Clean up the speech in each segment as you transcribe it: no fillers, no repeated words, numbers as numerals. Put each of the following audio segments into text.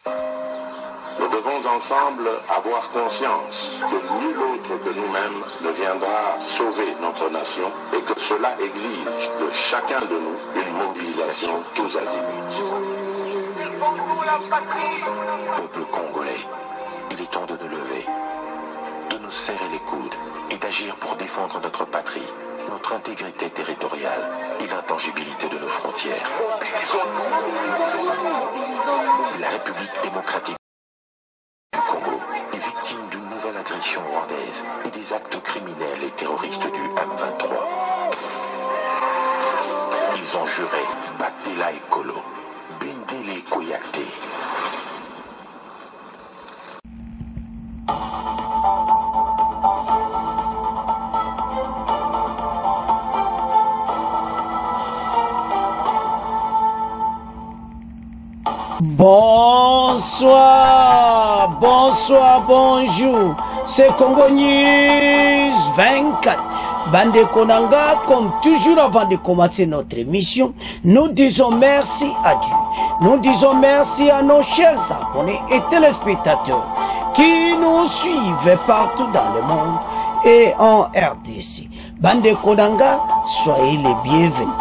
Nous devons ensemble avoir conscience que nul autre que nous-mêmes ne viendra sauver notre nation et que cela exige de chacun de nous une mobilisation tous azimuts. Peuple congolais, il est temps de nous lever, de nous serrer les coudes et d'agir pour défendre notre patrie, notre intégrité territoriale et l'intangibilité de nos frontières. La République démocratique du Congo est victime d'une nouvelle agression rwandaise et des actes criminels et terroristes du M23. Ils ont juré Batela Ekolo, Bindele Koyate. Bonsoir, bonsoir, bonjour. C'est Congo News 24. Bande Konanga, comme toujours avant de commencer notre émission, nous disons merci à Dieu. Nous disons merci à nos chers abonnés et téléspectateurs qui nous suivent partout dans le monde et en RDC. Bande Konanga, soyez les bienvenus.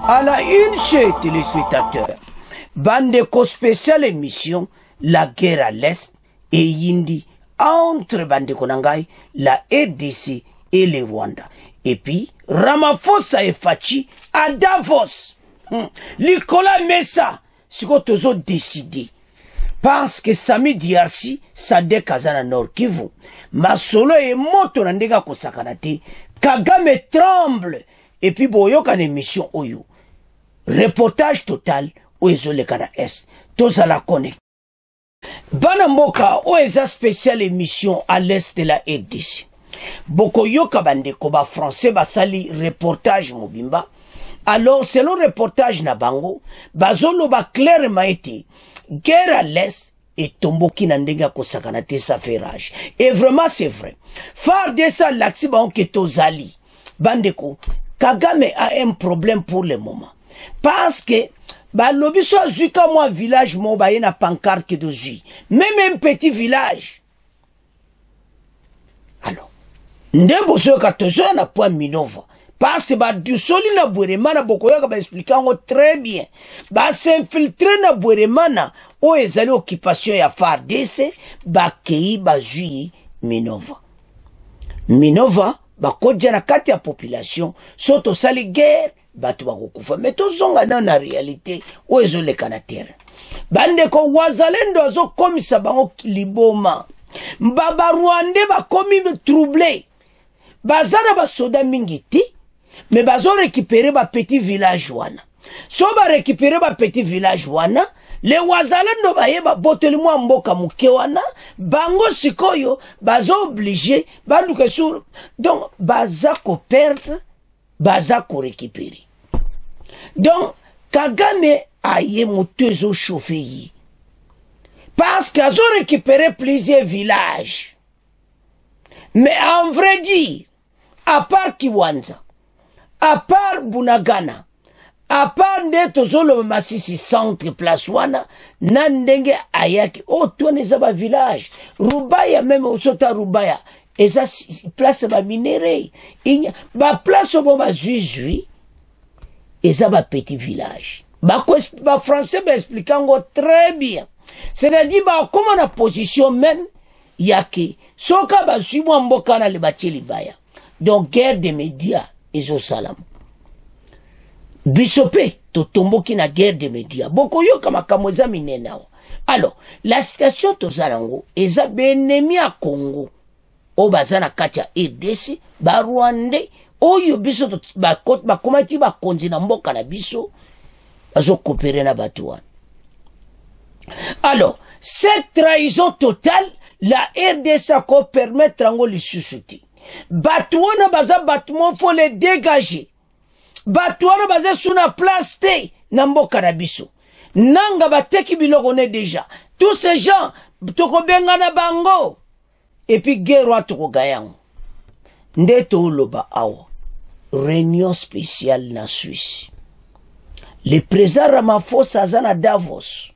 À la une, chers téléspectateurs, Bandeko spéciale émission, la guerre à l'Est et Yindi entre Bandeko Nangai, la RDC et le Rwanda. Et puis, Ramaphosa et Fachi à Davos. Nicolas Messa, ce qu'on a décidé. Parce que Sami Diarsi, Sadek Azana Nord Kivu, Masolo et Moto Nandega Kosakanate, Kagame tremble. Et puis, Boyoka émission Oyo. Reportage total. Oezole kana est, tous à la connaître. Banamboka, oeza spéciale émission à l'est de la RDC. Boko yoka bande koba français basali reportage mobimba. Alors, selon reportage na bango, bazolo ba clairement été, guerre à l'est et tomboki nandenga kosakanate sa fait rage. Et vraiment c'est vrai. Phare de ça l'axi ba onke tozali. Bandeko, Kagame a un problème pour le moment. Parce que bah lobi soit zuka moi village mo ba yena pancarte de zui même un petit village alors ndebo so ka tozo na point Minova parce que ba du soli na Bweremana bokoyoka ba expliquer ngo très bien ba s'infiltrer na Bweremana o ezali occupation ya FARDC ba kei ba zui Minova ba kodja na kati ya population soto sali guerre batu bakokufa mais tozonga na réalité oezo le kanatera bande ko wazalendo azo komisa bango liboma mbaba Rwanda ba komi troublé bazana ba soda mingiti mais bazo récupérer ba petit village wana so ba récupérer ba petit village wana le wazalendo ba yeba boteli mwa mboka muke wana bango sikoyo bazo obligé banduka sur donc baza ko perdre baza ko récupérer. Donc, Kagame a yé motezo chauffé. Parce qu'ils ont récupéré plusieurs villages. Mais en vrai dire, à part Kiwanza, à part Bunagana, à part Netozolo Masisi centre place wana, nandenge ayaki, oh, toi n'est pas village. Rubaya même, au sota Rubaya. Et ça, place ba minéré. Ba place au ba zui. Et ça, ba petit village. Ba français, ba expliquant très bien. C'est-à-dire, ba comment la position même, yaki. Soka ba zui mboka na le bati libaya. Donc, guerre des médias, ezo salam. Bisope, to tomboki na guerre des médias. Boko yo kama kamweza minenao. Alors, la situation to zalango, eza benemi a Congo. O bazana katia RDC ba Rwandais oyo biso ba komati ba konzi na mboka na biso bazo coopérer na batu wana. Alors cette trahison totale la RDC ko permettre ngo lisusuti batu wana baza battement faut les dégager batu wana baza suna place te na mboka na biso nanga bateki biloko ne déjà tous ces gens toko benga na bango. Et puis, guerre to gayan. Ndeto loba awa. Réunion spéciale na Suisse. Le président Ramaphosa azana Davos.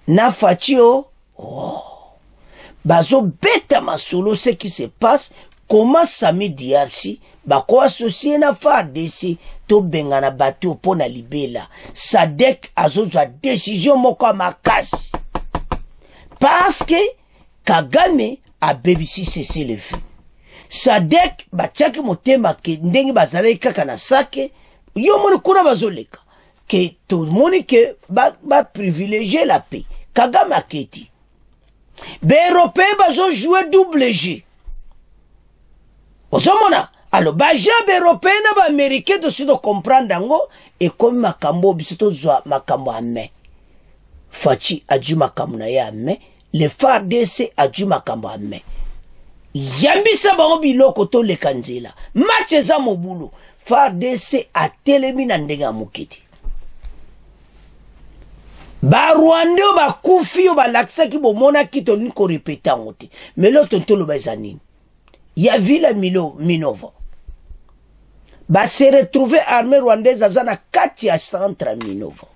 na Fatio, oh, bazo beta masolo ce qui se passe, comment Sami Diarsi, bako associé na FARDC, to bengana batu pona libela, Sadek azozwa décision moko makasi. Parce que Kagame a bébisi cessé le feu. Sadek bachaki motema ke ndenge bazalaki kaka na sake, yo moni kuna bazoleka. Que tout le monde que va privilégier la paix. Kagame a keti. Les Européens vont jouer double jeu. Osomona. Alors, les Européens et les Américains doivent comprendre dango et comme makambo bisoto zwa makambo ame. Fachi a dû makambo na ya ame. Le FARDC a dû makambo ame. Yambisa bango biloko to le kanzela. Match za mobulu. FARDC a telemi na ndenge mukiti. Ba Rwanda ba kufi ba laksa ki bo mona ki to ni ko répéter ngote. Mais l'autre to lo bazanini. Ya vila Minova. Ba se retrouver armée rwandaise azana kati ya centre Minova.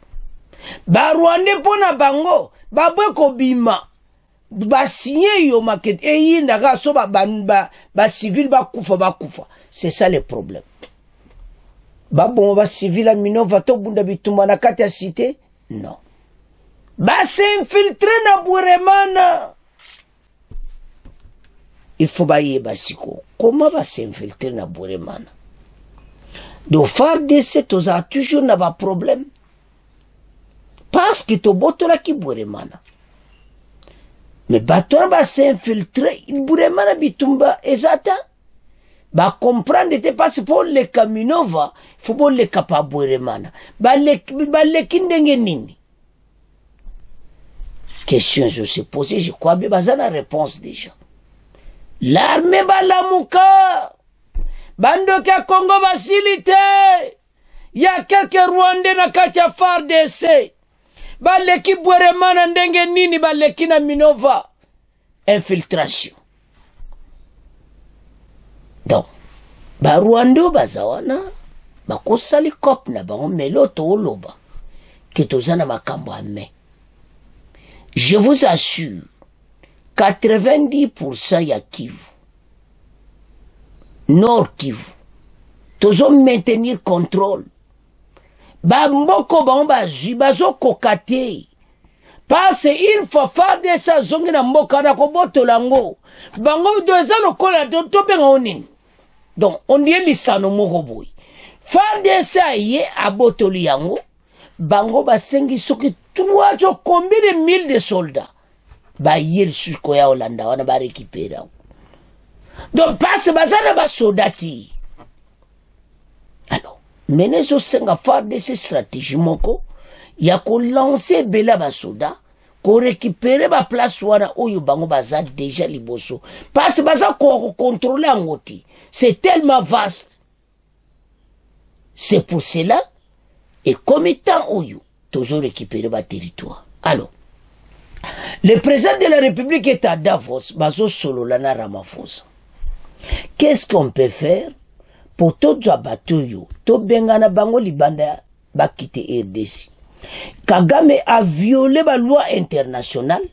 Ba Rwanda pona bango ba bwe ko bima. Ba signé yo maket e yinda ga so ba civil ba kufa. C'est ça le problème. Ba bon ba civil à Minova to bunda bitumba na kati ya cité? Non. Va s'infiltrer dans Bweremana. Il faut bailler basiko. Comment va s'infiltrer dans Bweremana? Donc, FARDC, tu as toujours un problème. Parce que tu as qui Bweremana. Mais bateau va s'infiltrer. Bweremana bitumba ezata. Ba comprendre te passe pour le Kaminova. Il faut le kapa Bweremana. Ba le kindenge nini. Question je se posée, je crois bien la réponse déjà. L'armée balamuka, bandoka Congo basilité, il y a quelques Rwandais na katia FARDC, baleki Bweremana ndenge nini baleki na Minova, infiltration. Donc, ba Rwanda bazawana, bakosali kop na bango meloto oloba, ke tozana makambo ame. Je vous assure, 90% ya Kivu, Nord Kivu, tous ont maintenir contrôle. Ba mboko ba bazui, bazo kokate. Parce une fois FARDC sa zongi na mboka na koboto lango, bango doza lokola to penga onini. Donc on dit lisano moko boy. FARDC ye abotoli yango, bango basengi soki 3 combien de mille de soldats ba yel suko ya Hollanda wana ba récupérer. Donc passe bazana ba soldati. Alors, menezo senga FARDC stratégie moko ya ko lancer bela ba soda ko récupérer ba place wana oyo bango baza déjà liboso. Passe baza ko contrôler ngoti. C'est tellement vaste. C'est pour cela et comme étant oyo toujours récupérer le territoire. Alors, le président de la République est à Davos, Bazo Sololana Ramaphosa. Qu'est-ce qu'on peut faire pour tout Djabatoyo, tout Bengana Bango Libanda, Bakite RDC? Kagame a violé la loi internationale,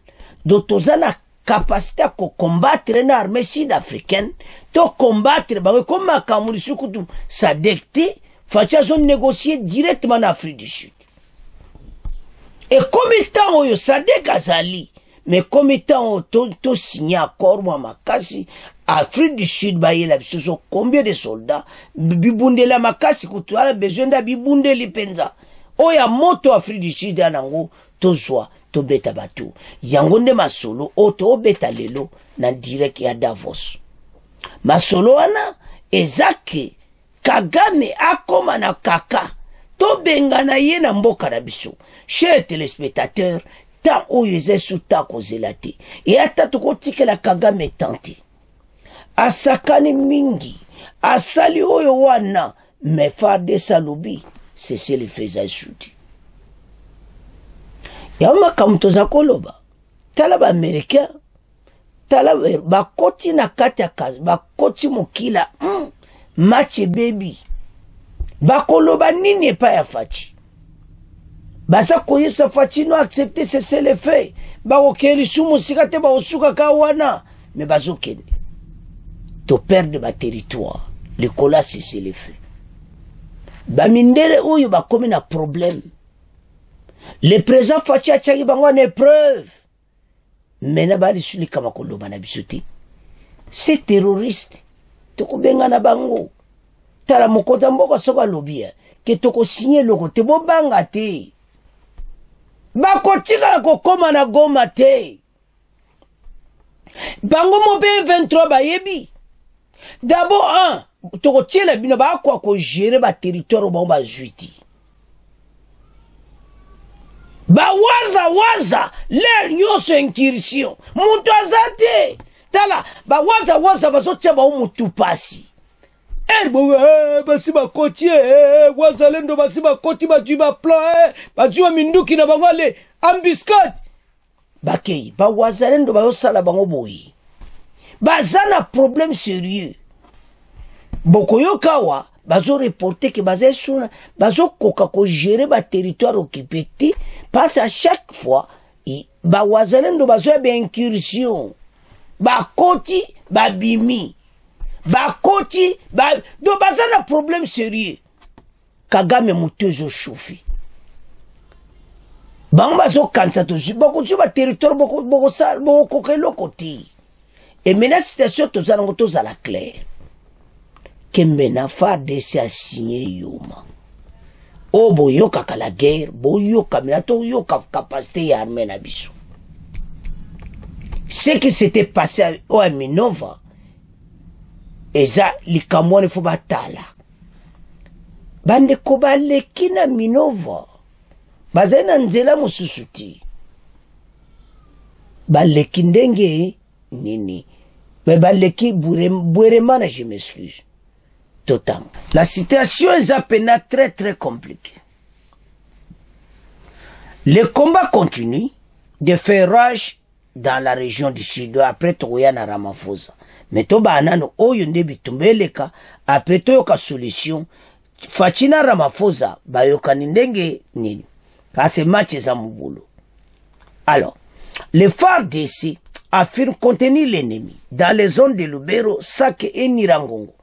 dont la capacité à combattre l'armée sud-africaine, de combattre, comme Makamou Sukutu, sa dictée, Facha négocier directement en Afrique du Sud. Et comme étant oyo Sadek azali, mais comme étant to signé accord moi makasi Afrique du Sud ba yela biso combien de soldats bibundela makasi kutu ala besoin da bibundeli penza oya moto Afrique du Sud anango to zwa to beta batu yango nde masolo to beta lelo na direct ya Davos masolo wana ezake Kagame akoma na kaka to bengana ye na mboka na biso. Chers téléspectateurs, tant oyo sous ta kozelate et ata to kotikela Kagame tante asakani mingi asali oyo wana me FARDC salobi c'est le faisait souti yama kamto za koloba tala ba américain tala ba koti na kati ya kazi ba koti mokila match baby bakoloba nini pa ya fachi Baza koyebisa Facino accepter cesser les faits. Bakokeli sumu sikate baosuka kawana. Mais bazokende. To perdre ba territoire. Le cola cesser les faits. Bamindere oyo bakomi na problème. Le président Fachi achaki bango en épreuve. Mena bali suli kama koloba na bisoti. C'est terroriste. Toko benga na bango. Tala mokota mboka soka lobia. Ke toko signer loko te bo banga te. Bakotika la kokoma na Goma te. Bango mo B23 ba yebi. D'abord toko tiela bino ba kwa ko gérer ba territoire ba ba juiti. Ba waza l'air nyoso incursion. Muntu azate. Tala ba waza bazotia ba mutu pasi. Basi bakoti wazalendo basi bakoti bajuba plan bajuba minduki na bangale embuscade bakei ba wazalendo ba yosala bango boyi bazana problème sérieux bokoyokawa bazo reporter que bazé suna bazo koka ko gérer ba territoire occupé parce à chaque fois ba wazalendo bazo ba incursion bakoti babimi bakoti do bazana problème sérieux Kagame mutezo chauffé bamba zo kansa to boko juba territoire boko sal boko kelo koti et maintenant situation to zana to za la clair kembena fa desi a signé yoma o boyo kala guerre boyo kamina to yo capacité ya armée na biso ce qui s'était passé au Minova eza likamwone fo batala bande ko baleki na Minova bazena nzela mususuti baleki ndenge nini mais baleki boueremana je m'excuse totalement la situation est à peine très compliquée. Le combat continue de faire rage dans la région du sud après Toyana Ramaphosa. Mais to banano oyo ndebi tumbeleka après toyoka solution Fachina Ramaphosa bayoka ndenge nini kase match za mubulu. Alors le FARDC affirme contenir l'ennemi dans les zones de Lubero, Sake et Nirangongo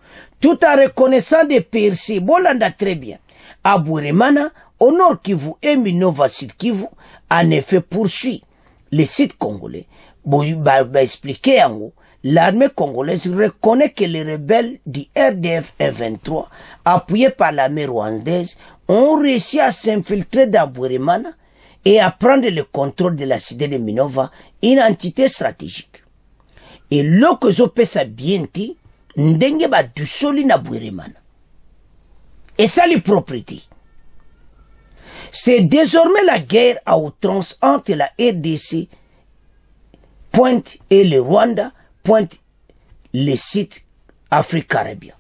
tout en reconnaissant des percées bolanda très bien à Boueremana au nord Kivu et Minova Sud Kivu. En effet poursuit les sites congolais expliquer en haut. L'armée congolaise reconnaît que les rebelles du RDF M23, appuyés par l'armée rwandaise, ont réussi à s'infiltrer dans Boueremana et à prendre le contrôle de la cité de Minova, une entité stratégique. Et lorsque Zopesa Bienti, ndenge ba dusoli na Boueremana. Et ça les propriétés. C'est désormais la guerre à outrance entre la RDC pointe et le Rwanda pointe les sites Afrique-Caribien.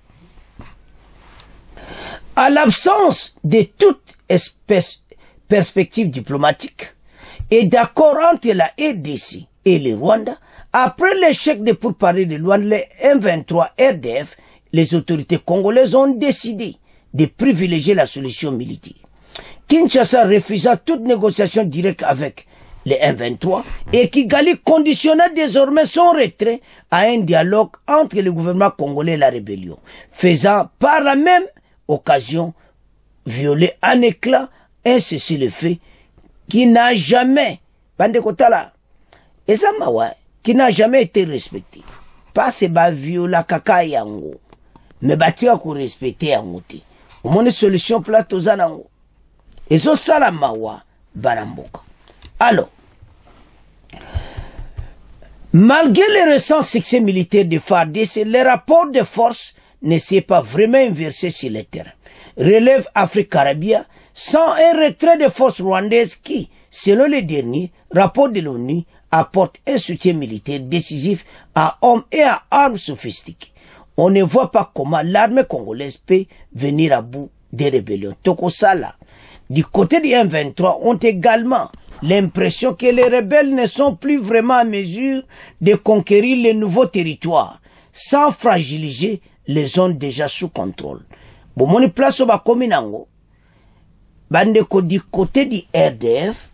À l'absence de toute perspective diplomatique et d'accord entre la RDC et le Rwanda, après l'échec de pourparlers de Luanda, les M23 RDF, les autorités congolaises ont décidé de privilégier la solution militaire. Kinshasa refusa toute négociation directe avec les M23 et Kigali conditionna désormais son retrait à un dialogue entre le gouvernement congolais et la rébellion, faisant par la même occasion violer en éclat un cessez-le-feu qui n'a jamais, qui n'a jamais été respecté. Pas ce ba viola kaka yango, mais batia ko respecter yango te. Au moins solution plateau zanango. Ezo sala mawa banamboka. Alors, malgré les récents succès militaires de FARDC, les rapports de force ne s'est pas vraiment inversé sur le terrain. Relève Afrique-Caribien sans un retrait de forces rwandaises qui, selon les derniers rapports de l'ONU, apporte un soutien militaire décisif à hommes et à armes sophistiquées. On ne voit pas comment l'armée congolaise peut venir à bout des rébellions. Tokosala, du côté des M23, ont également l'impression que les rebelles ne sont plus vraiment en mesure de conquérir les nouveaux territoires sans fragiliser les zones déjà sous contrôle. Bomoni place au bakominango, bandeko du côté du RDF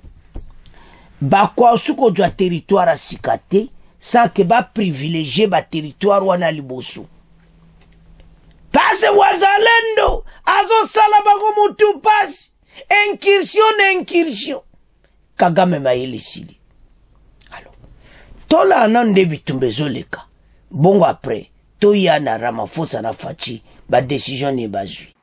bakwa suko jwa territoire à sikate sans que ba privilégier ba territoire wana liboso pase wazalendo azo sala bango mutu pasi incursion Kagame maili sili alors tola anande bitumbezo leka bongo après toya na Ramaphosa na Faci ba décision ni bazui.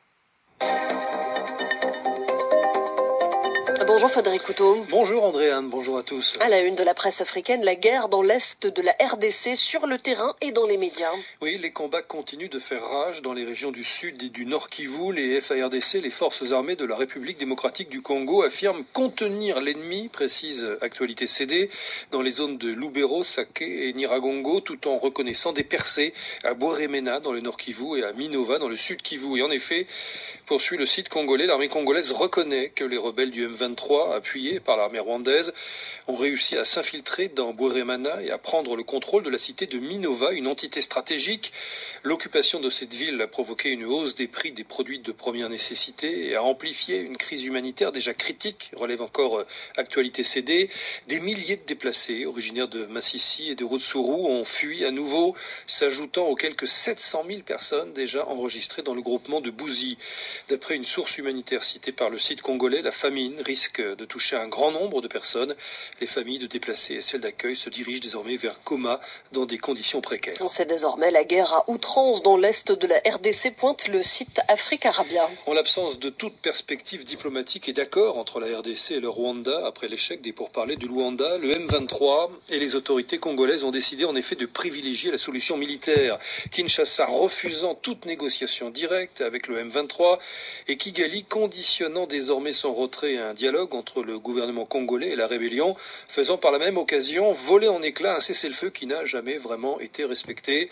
Bonjour Frédéric Couteau. Bonjour Andréane, bonjour à tous. À la une de la presse africaine, la guerre dans l'est de la RDC, sur le terrain et dans les médias. Oui, les combats continuent de faire rage dans les régions du sud et du nord Kivu. Les FARDC, les forces armées de la République démocratique du Congo, affirment contenir l'ennemi, précise Actualité CD, dans les zones de Lubero, Sake et Nyiragongo, tout en reconnaissant des percées à Bweremena dans le nord Kivu et à Minova dans le sud Kivu. Et en effet, poursuit le site congolais, l'armée congolaise reconnaît que les rebelles du M23, appuyés par l'armée rwandaise, ont réussi à s'infiltrer dans Bweremana et à prendre le contrôle de la cité de Minova, une entité stratégique. L'occupation de cette ville a provoqué une hausse des prix des produits de première nécessité et a amplifié une crise humanitaire déjà critique, relève encore Actualité CD. Des milliers de déplacés originaires de Massissi et de Rutshuru ont fui à nouveau, s'ajoutant aux quelques 700 000 personnes déjà enregistrées dans le groupement de Bouzi. D'après une source humanitaire citée par le site congolais, la famine risque de toucher un grand nombre de personnes. Les familles de déplacés et celles d'accueil se dirigent désormais vers Goma dans des conditions précaires. C'est désormais la guerre à outrance dans l'est de la RDC, pointe le site Afrique Arabia. En l'absence de toute perspective diplomatique et d'accord entre la RDC et le Rwanda, après l'échec des pourparlers du Luanda, le M23 et les autorités congolaises ont décidé en effet de privilégier la solution militaire. Kinshasa refusant toute négociation directe avec le M23 et Kigali conditionnant désormais son retrait à un dialogue entre le gouvernement congolais et la rébellion, faisant par la même occasion voler en éclats un cessez-le-feu qui n'a jamais vraiment été respecté.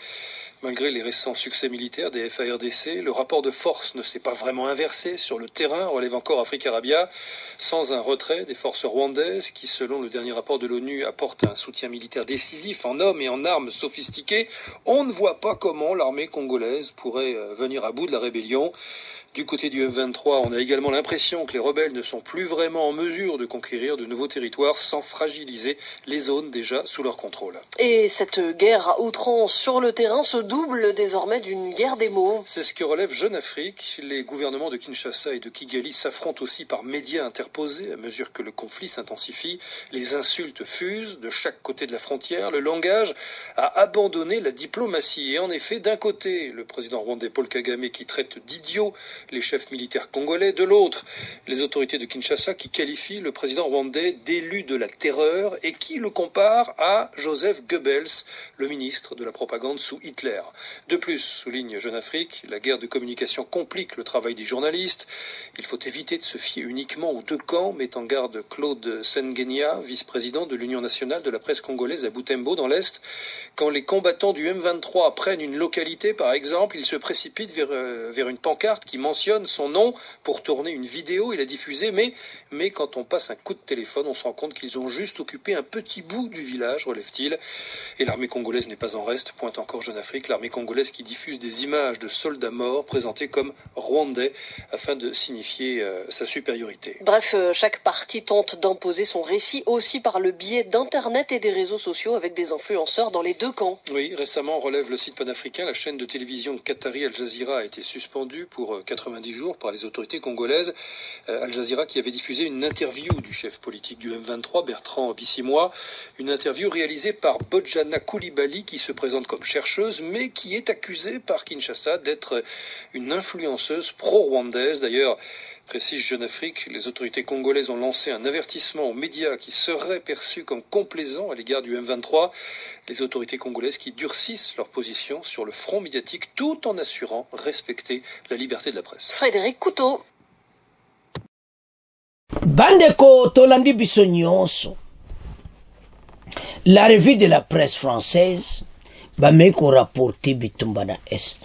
Malgré les récents succès militaires des FARDC, le rapport de force ne s'est pas vraiment inversé sur le terrain, relève encore Afrique Arabia, sans un retrait des forces rwandaises qui, selon le dernier rapport de l'ONU, apportent un soutien militaire décisif en hommes et en armes sophistiquées. On ne voit pas comment l'armée congolaise pourrait venir à bout de la rébellion. Du côté du M23, on a également l'impression que les rebelles ne sont plus vraiment en mesure de conquérir de nouveaux territoires sans fragiliser les zones déjà sous leur contrôle. Et cette guerre à outrance sur le terrain se double désormais d'une guerre des mots. C'est ce que relève Jeune Afrique. Les gouvernements de Kinshasa et de Kigali s'affrontent aussi par médias interposés à mesure que le conflit s'intensifie. Les insultes fusent de chaque côté de la frontière. Le langage a abandonné la diplomatie. Et en effet, d'un côté, le président rwandais Paul Kagame qui traite d'idiots les chefs militaires congolais, de l'autre, les autorités de Kinshasa qui qualifient le président rwandais d'élu de la terreur et qui le comparent à Joseph Goebbels, le ministre de la propagande sous Hitler. De plus, souligne Jeune Afrique, la guerre de communication complique le travail des journalistes. Il faut éviter de se fier uniquement aux deux camps, met en garde Claude Sengenia, vice-président de l'Union nationale de la presse congolaise à Butembo, dans l'Est. Quand les combattants du M23 prennent une localité, par exemple, ils se précipitent vers une pancarte qui mentionne son nom pour tourner une vidéo et la diffuser, mais quand on passe un coup de téléphone, on se rend compte qu'ils ont juste occupé un petit bout du village, relève-t-il. Et l'armée congolaise n'est pas en reste, pointe encore Jeune Afrique, l'armée congolaise qui diffuse des images de soldats morts présentés comme rwandais afin de signifier sa supériorité. Bref, chaque partie tente d'imposer son récit aussi par le biais d'Internet et des réseaux sociaux avec des influenceurs dans les deux camps. Oui, récemment, relève le site panafricain, la chaîne de télévision qatari Al Jazeera a été suspendue pour 90 jours par les autorités congolaises. Al Jazeera qui avait diffusé une interview du chef politique du M23, Bertrand Bissimois, une interview réalisée par Bojana Koulibaly qui se présente comme chercheuse mais qui est accusée par Kinshasa d'être une influenceuse pro-rwandaise. D'ailleurs, précise Jeune Afrique, les autorités congolaises ont lancé un avertissement aux médias qui seraient perçus comme complaisants à l'égard du M23. Les autorités congolaises qui durcissent leur position sur le front médiatique tout en assurant respecter la liberté de la presse. Frédéric Couteau. Bandeko tolandi biso nyonso. La revue de la presse française bameko rapporté bitumba na Est.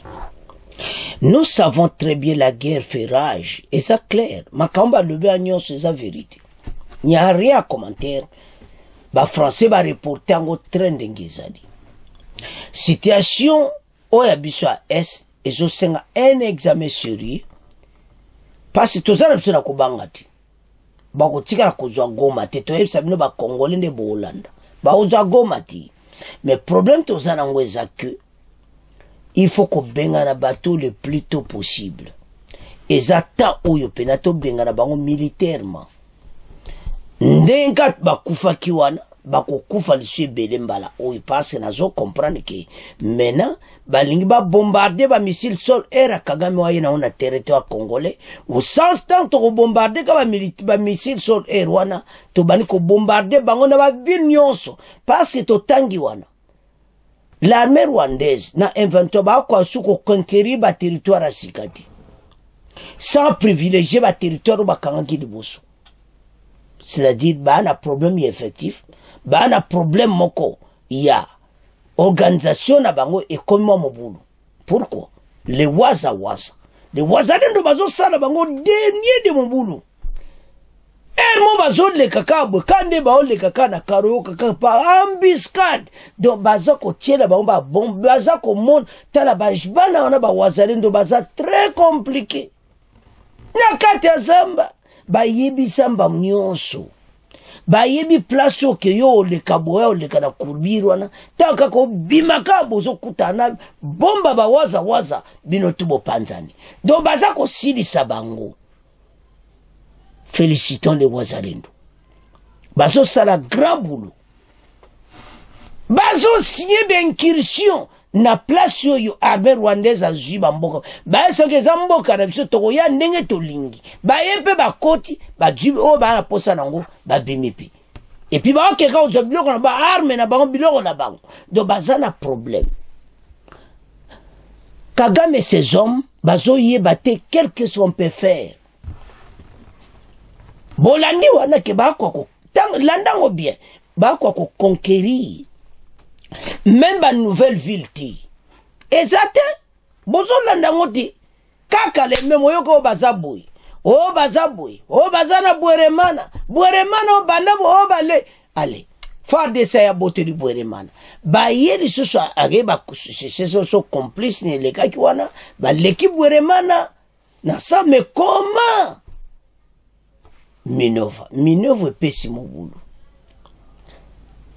Nous savons très bien la guerre fait rage, et ça clair. Makamba lebe agnon c'est sa vérité. Il n'y a rien à commenter. Ba français ba reporter en trending izali. Situation oya biso à Est, et je senga un examen sérieux. Parce que tozana biso na kobanga ti. Bako tika kozwa Goma te to yebisa bino ba Congolais nde bo Hollande. Ba ozwa Goma ti. Mais problème tozana ngweza que il faut ko benga na bateau le plus tôt possible. Ezata oyo penato benga na bango militairement. Ndenga bakufa kiwana bako kufa lisu ebele mbala oyo parce nazo comprendre que maintenant balingi ba bombarder ba missile sol air Kagame wa yena on territoire congolais au sens tant to bombarder ka ba missile sol air wana to bani ko bombarder bango na ba ville nyonso parce que to tangi wana l'armée rwandaise na invento ba kwa suko conquérir ba territoire a sikati sans privilégier ba territoire ba kangi liboso. C'est-à-dire, bah, un problème effectif, bah, un problème moko, il y a organisation na bango et comment mon boulot. Pourquoi? Les waza. Les waza de bazo sala bango dernier de mon boulot. Et mon bazo le kaka, kande bao le kaka na karo kaka pa embuscade. Donc baza ko tiela bango ba bon baza ko mon tala bajbana on a ba wazalendo baza très compliqué. Na kati ya zamba. Ba yebi samba mnyonso ba yebi place ke yo le kaboya le kana kurbirwana taka ko bimaka bozo kutana bomba ba waza bino tubo panzani donc baza ko silisa bango. Félicitons les wazalendo bazo sala grand boulot bazo signé d'incursion na place yo armée rwandaise a zuba mboka ba soke za mboka na biso toko ya ndenge to lingi ba yepe ba koti ba jubi o ba na posa nango ba bimipi et puis ba okeka o biloko na ba arme na bango biloko na bango donc baza na problème. Kagame et ses hommes bazo yebate quelque chose qu'on peut faire bolandi wana ke ba kwa ko landango bien ba kwa ko conquérir même ba nouvelle ville ti exact bozo landa ngoti kaka le memo yoko bazaboy o bazana bweremana o banda o bale allez faire des ya bote du bweremana ba yeli soso ageba c'est so complice ne le kaki wana ba l'équipe bweremana na ça mais comment Minova pesi mobulu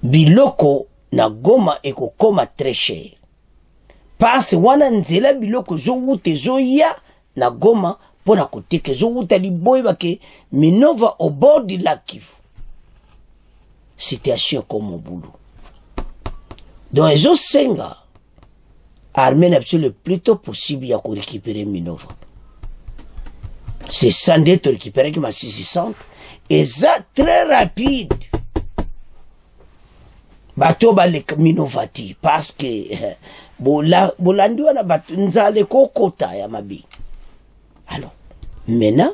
biloko na Goma eko koma très cher parce wana nzela biloko zo wute zo ya na Goma pona koteke zo wuta liboy bake Minova au bord du lac Kivu. Situation comme au boulot donc ils ont senga armée le plus tôt possible ya ko récupérer Minova. C'est sans d'être récupéré qui m'a 600 et ça très rapide. Bato ba le Minovati parce que bolandi wana bato nzale kokota ya mabi. Alors maintenant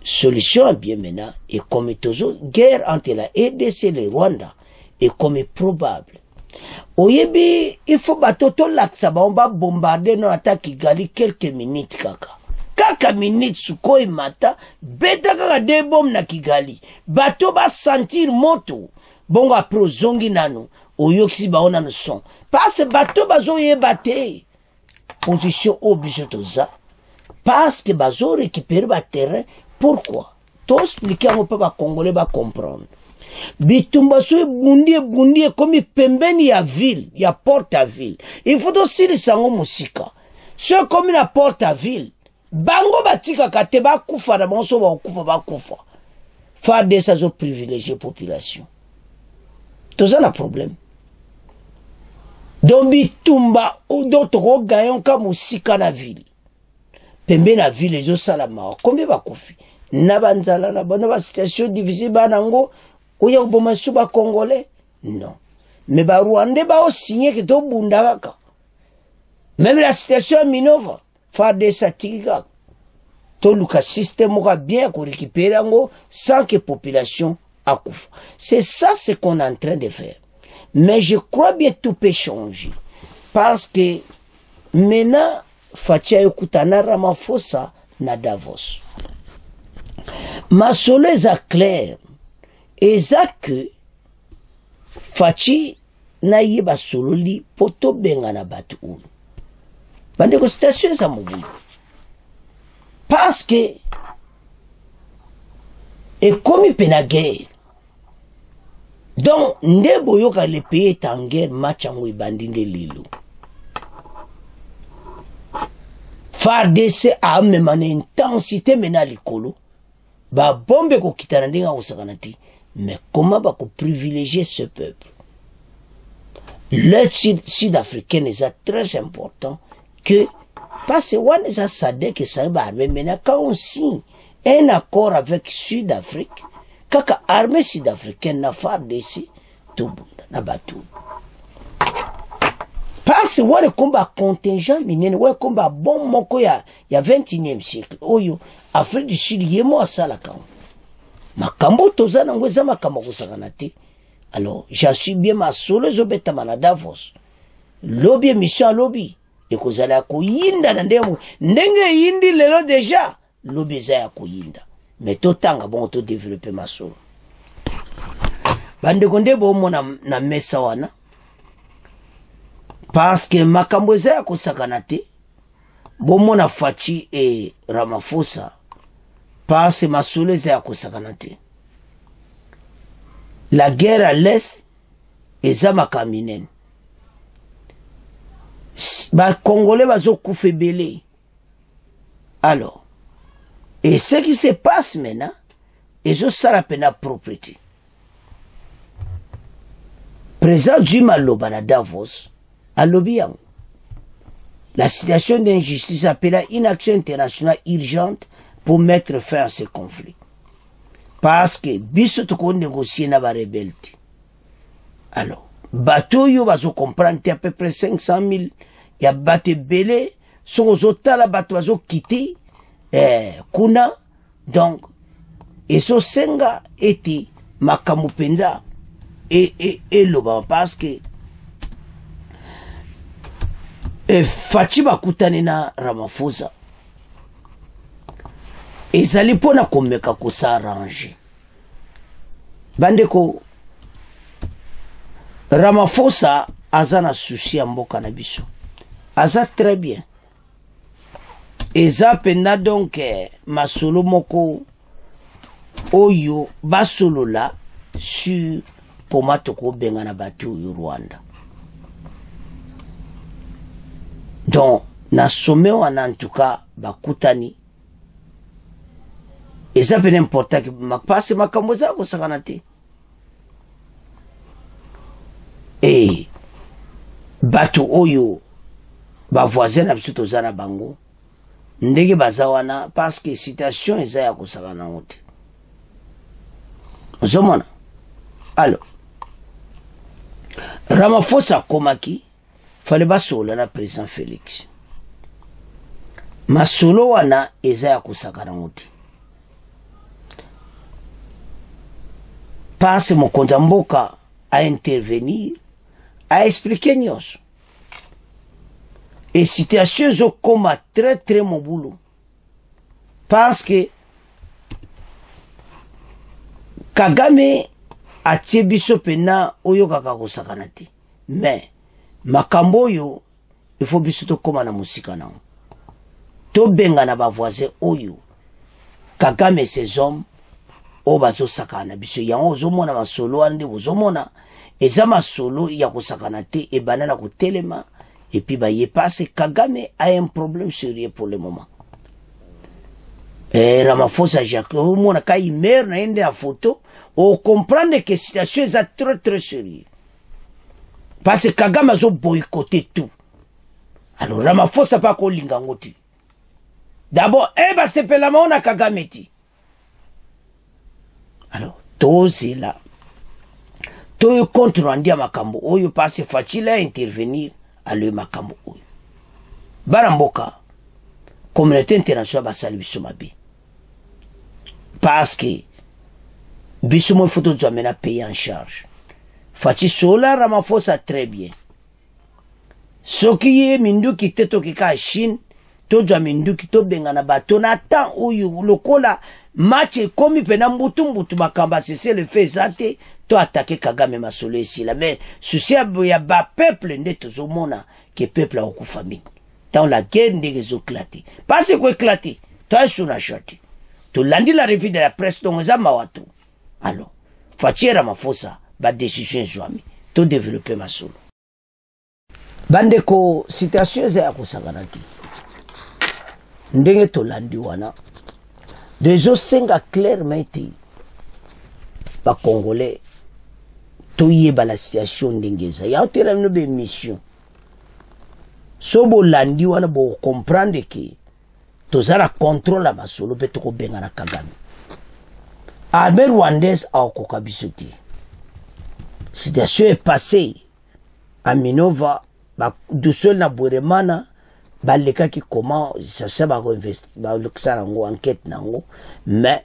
solution bien maintenant et comme toujours guerre entre la RDC et le Rwanda est comme probable. Oyebi il faut bato to laksa ba on va bombarder no attaque Kigali quelques minutes kaka minutes sukoi mata beta kaka de bom na Kigali bato ba sentir moto bongo apro zongi nano oyoksi baona no son parce bato bazo yebate position obligée toza parce que bazo récupérer ba terrain. Pourquoi? To expliquer mo pa ba congolais ba comprendre bitumba so bundi comme pembeni ya ville ya porte à ville il faut aussi le sango musika ce comme la porte à ville bango batika kate ba kufa na monso ba kufa faire des saisons privilégiées population. Tout ça, un problème. Donc, bitumba, ou d'autres gagnons comme aussi qu'à la ville. Pembe na ville, les autres salama. Combien va koufi? Nabanzala, na situation difficile, banango, ou y'a un suba congolais? Non. Mais ba Rwandais, ba o signé que to bundaka. Même la situation à Minova, faire des statistiques. To luka système aura bien qu'on récupère sans que population. C'est ça ce qu'on est en train de faire. Mais je crois bien que tout peut changer. Parce que maintenant, Fatia Yokutana Ramaphosa na Davos. Ma solo est clair. Et ça que Fachi na yeba solo li poto benga na batu ou. Bande ko station za mobulu. parce que ekomi pena guerre. Donc nde boyoka le pays est en guerre, match yango ebandi nde lelo. FARDC a même en intensité mena likolo. Ba bombe ko kitana ndenga osakana ti. Mais comment va privilégier ce peuple? Le sud-africain est très important que parce que on est à SADC et ça va armé maintenant quand on signe un accord avec Sud-Afrique, quand l'armée sud-africaine n'a pas d'ici, tout na batou. Parce que on est combat contingent minen, on est combat bon moko ya 21e siècle. Oyo Afrique du Sud yemo asala ka. Makambo tozana ngweza makambo kusakana te. Alors, j'assuis bien ma solo zobeta mana Davos. Lobby mission lobby. Et kozala kuyinda na ndenge yindi lelo déjà. Lobby za ya kuyinda. Mais totanga bon to développer ma solo. Bande konde bo mo na mesa wana. Parce que makambo za ya kusakana te. Bo mo na Faci et Ramaphosa. Parce que ma solo za ya kusakana te. La guerre à l'est est zamakaminen. Ba Congolais bazo koufe belé. Alors, et ce qui se passe maintenant, ils ont ça la peine propriété. Président Juma Loba Davos a lobby. La situation d'injustice appelle une action internationale urgente pour mettre fin à ce conflit. Parce que biso toko négocier na ba rebelle. Alors, bateau yo bazo comprendre à peu près 500 000 ya bateau belé sont aux la bateau bazo quitter kuna donc et so senga eti makamupenda et loba parce que Faci bakutane na Ramaphosa. Ezali pona komeka ko s'arranger. Bandeko Ramaphosa azana souci ya mboka na biso. Aza très bien. Eza pena donc masolo moko oyo basolo la sur comment toko benga na batu yu Rwanda. Donc na sommet wana en tout cas bakutani. Et ça peut n'importe qui passe ma kamoza ko sakanate. Et batu oyo ba voisin na biso tozana bango ndenge bazawana parce que situation eza ya ko sakana ngote. Ozomona. Alors Ramaphosa komaki fallait basola na président Félix. Masolo wana eza ya ko sakana ngote. Passe mon Konzamboka à intervenir, à expliquer nous. Et situation zo comme très mon boulot. Parce que Kagame a tiebiso pena oyo kakako sakanati. Mais makambo yo il faut biso to koma na musika na. To benga na ba voisin oyo. Kagame ses hommes o bazo sakana biso yango ozomona masolo ande ozomona eza masolo ya kosakana te e banana ko telema et puis ba ye passe Kagame a un problème sérieux pour le moment. Et Ramaphosa Jacques o mona ka imer na ende la photo o comprendre que situation est très sérieux. Parce que Kagame a boycotté tout. Alors Ramaphosa pas ko lingangoti. D'abord ba sepela maona Kagame ti. Alors, tous là, tous contre Rwanda makambo, oyo passe facile à intervenir à le makambo oyo. Baramboka, communauté internationale basali biso mabe. Parce que biso mo photo doit mena payer en charge. Faci sola Ramaphosa très bien. Soki ye minduki teto kika Chine, to doit minduki to bengana bato na temps oyo lokola match komi pena mbutu makamba c'est le fait zate to attaquer Kagame masolo ici là mais souci ya ba peuple nde tozomona que peuple a okufa mingi dans la guerre nde éclaté parce que éclaté toi suna shati to landi la revue de la presse donc za mawatu alors fatiera mafosa ba décision zwami to développer masolo bandeko situation za kusanganati ndenge to landi wana dezo senga clairement ba congolais to yeba la situation ndengeza ya otela no be mission so bo landi wana bo comprendre que tozala contrôle masolo pe to ko benga na Kagame armée rwandaise a okoka biso te situation est passée à Minova ba dusol na Bweremana baleka ki comment ça se ba investir ba loksa ngo enquête nango mais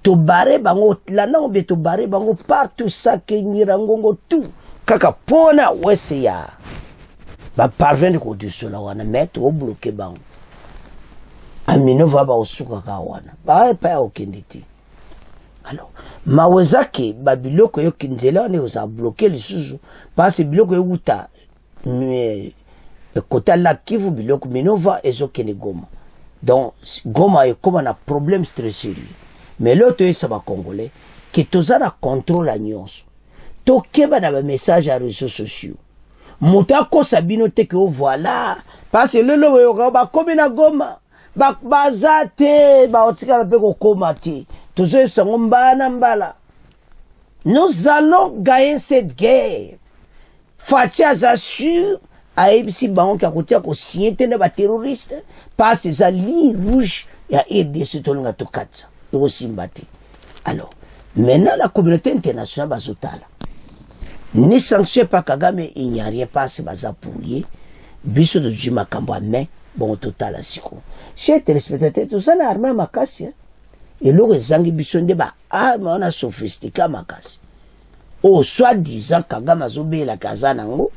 to bare bango la na be to bare bango partout ça que nyirango ngo tout kaka pona wese ya ba parvenir ko dusol wana mettre au bloquer bango Aminova ba osuka ka wana ba pa okenditi alors mawezake ba biloko yo kinzela ne oza bloquer lisusu parce biloko euta mais kota la Kivu biloko Minova ezokene Goma donc Goma est comme un problème très sérieux mais l'autre est ça va congolais que tozana contrôle la nyonso to keba na ba message à réseaux sociaux mutako sabino te que voilà parce le lo ba comme na Goma ba bazate ba otika pe ko komati tozo sango mbana mbala nous allons gagner cette guerre Fatia assure a ebisi bango ka kotia ko siente na ba terroriste parce za ligne rouge ya RDC tolinga to katsa e simbati alors maintenant la communauté internationale bazotala ni sanction pas Kagame il n'y a rien pas baza pourrier biso de jima kamba mais bon total asiko chez téléspectateurs tout ça na armée makasi et le zangi biso nde ba arme on a sophistiqué makasi o soi-disant Kagame azobe la kazana ngo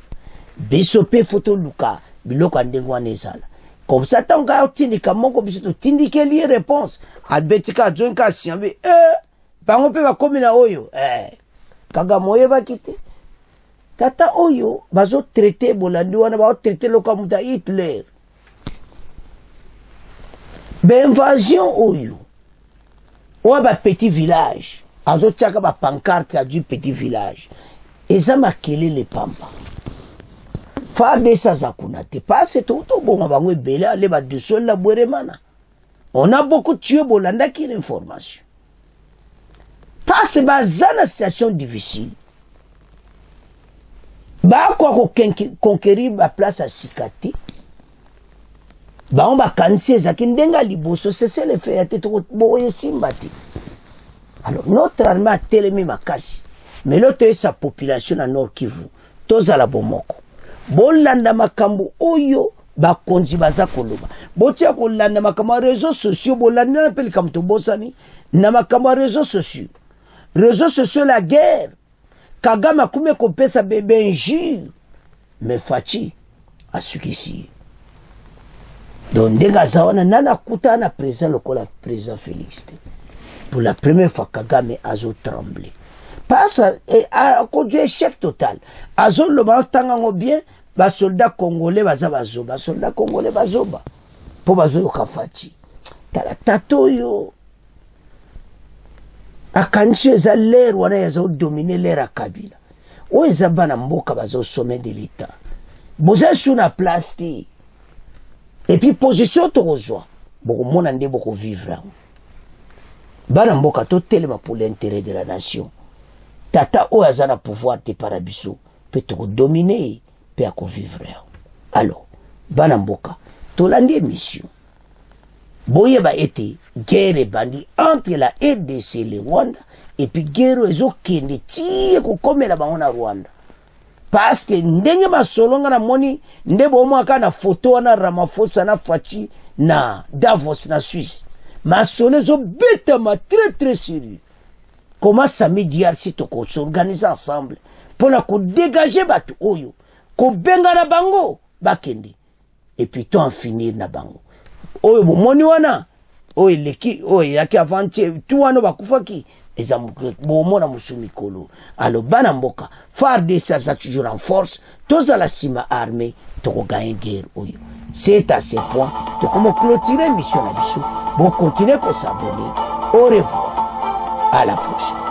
biso pe photo luka biloko ndengwa nezala comme ça tant ka tindika moko biso to tindike li réponse albetika jonka siambe bango pe ba komina oyo Kagame oye ba kite tata oyo bazo traiter bolandi wana ba traiter loka muta Hitler invasion oyo ou ba petit village azo tchaka ba pancarte du petit village et ça m'a kelé les pamba fa de ça zakuna te passe tout bon bango ebele ale ba de sol la Bweremana on a beaucoup tué bolanda qui l'information passe ba zana situation difficile ba ko conquérir ba place à Sikati ba on ba kansi ezaki ndenga liboso c'est le fait ate to boye simbati alors notre armée a télémi makasi mais l'autre sa population à Nord Kivu toza la bomoko bolanda makambo oyo ba konzi baza koloba botia kolanda makambo réseaux sociaux bolanda na peli kamto bosani na makambo réseaux sociaux la guerre Kagame akume kopesa bébé injure mais Fachi asukisi donc ndega zawana nana kutana président lokola président Félix pour la première fois Kagame azo tremblé passe à cause du échec total azo le tangango bien ba soldat congolais bazoba soldat congolais bazoba po bazo Fachi tala tato yo akanche za l'air wana yazo dominer l'air à Kabila o ezabana mboka bazo sommet de l'état boza sur la place ti et puis position to rejoint boko mona nde boko vivre bana mboka to telema pour l'intérêt de la nation tata o azana pouvoir te parabiso peut te dominer peut ko vivre alors bana mboka to landi mission boye ba été guerre bandi entre la RDC et le Rwanda et puis guerre ezo kende ti ko komela bango na Rwanda parce que ndenge masolonga na moni ndebo mo aka na photo na Ramaphosa na Fachi na Davos na Suisse masolo zo betama très sérieux comment ça médiarci to ko s'organiser ensemble pour la ko dégager batu oyo ko benga na bango bakende et puis to en finir na bango oyo bomoni wana oyo leki oyo yaki avancer tout wana bakufaki eza bomona musumikolo alors bana mboka FARDC ça toujours en force toza la sima armée to ko gagner guerre oyo C'est à ce point que comment clôturer mission la mission. Bon, continuez à s'abonner. Au revoir. À la prochaine.